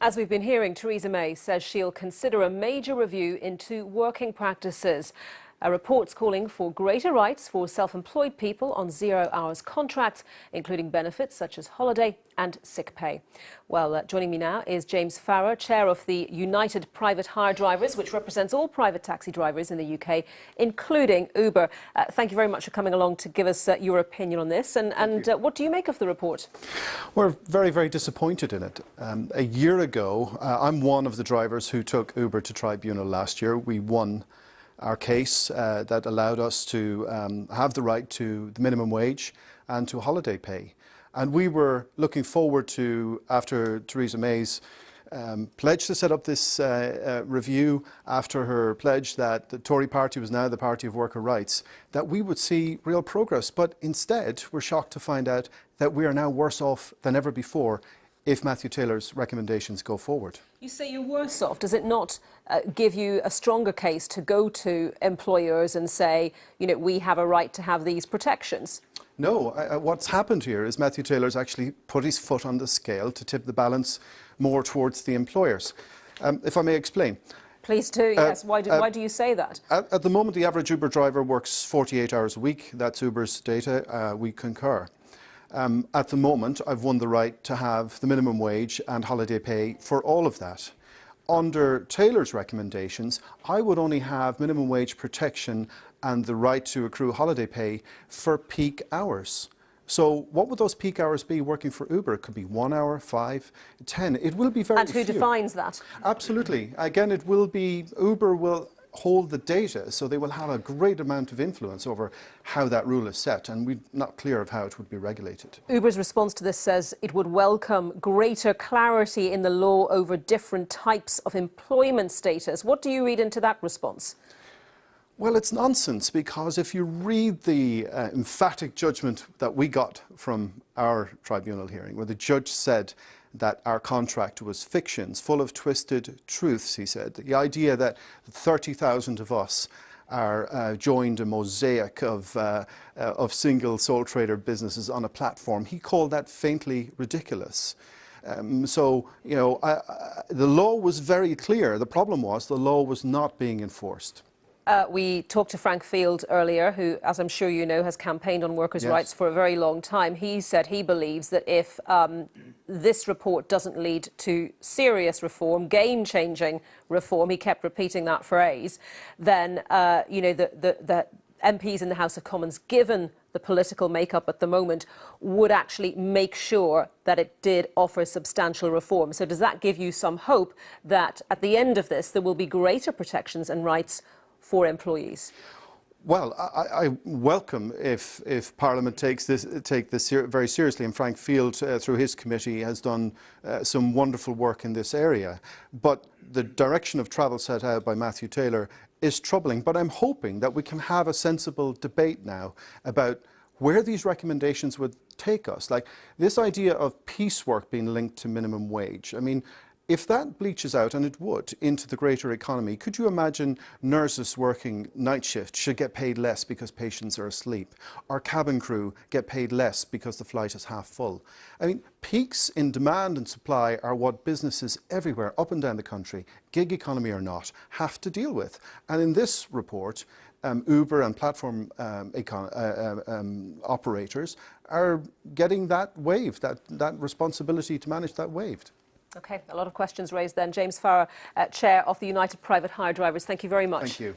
As we've been hearing, Theresa May says she'll consider a major review into working practices. Reports calling for greater rights for self-employed people on 0 hours contracts, including benefits such as holiday and sick pay. Well, joining me now is James Farrar, chair of the United Private Hire Drivers, which represents all private taxi drivers in the UK, including Uber. Thank you very much for coming along to give us your opinion on this. And what do you make of the report? We're very, very disappointed in it. A year ago, I'm one of the drivers who took Uber to tribunal last year. We won our case that allowed us to have the right to the minimum wage and to holiday pay. And we were looking forward to, after Theresa May's pledge to set up this review, after her pledge that the Tory party was now the party of worker rights, that we would see real progress. But instead, we're shocked to find out that we are now worse off than ever before if Matthew Taylor's recommendations go forward. You say you're worse off. Does it not give you a stronger case to go to employers and say, you know, we have a right to have these protections? No, what's happened here is Matthew Taylor's actually put his foot on the scale to tip the balance more towards the employers. If I may explain. Please do, yes. Why do you say that? At the moment, the average Uber driver works 48 hours a week. That's Uber's data. We concur. At the moment, I've won the right to have the minimum wage and holiday pay for all of that. Under Taylor's recommendations, I would only have minimum wage protection and the right to accrue holiday pay for peak hours. So what would those peak hours be working for Uber? It could be 1 hour, 5, 10. It will be very few. And who defines that? Absolutely. Again, it will be, Uber will hold the data, so they will have a great amount of influence over how that rule is set, and we're not clear of how it would be regulated. Uber's response to this says it would welcome greater clarity in the law over different types of employment status. What do you read into that response? Well, it's nonsense, because if you read the emphatic judgment that we got from our tribunal hearing, where the judge said that our contract was fictions, full of twisted truths, he said. The idea that 30,000 of us are joined a mosaic of single sole trader businesses on a platform, he called that faintly ridiculous. So, you know, the law was very clear. The problem was the law was not being enforced. We talked to Frank Field earlier, who, as I'm sure you know, has campaigned on workers' rights for a very long time. He said he believes that if this report doesn't lead to serious reform, game-changing reform, he kept repeating that phrase, then, you know, the MPs in the House of Commons, given the political makeup at the moment, would actually make sure that it did offer substantial reform. So does that give you some hope that at the end of this there will be greater protections and rights for employees? Well, I welcome if Parliament take this very seriously, and Frank Field, through his committee, has done some wonderful work in this area. But the direction of travel set out by Matthew Taylor is troubling. But I'm hoping that we can have a sensible debate now about where these recommendations would take us. Like this idea of piecework being linked to minimum wage. I mean, if that bleaches out, and it would, into the greater economy, could you imagine nurses working night shift should get paid less because patients are asleep? Or cabin crew get paid less because the flight is half full? I mean, peaks in demand and supply are what businesses everywhere, up and down the country, gig economy or not, have to deal with. And in this report, Uber and platform operators are getting that waived, that responsibility to manage that waived. OK, a lot of questions raised then. James Farrar, chair of the United Private Hire Drivers, thank you very much. Thank you.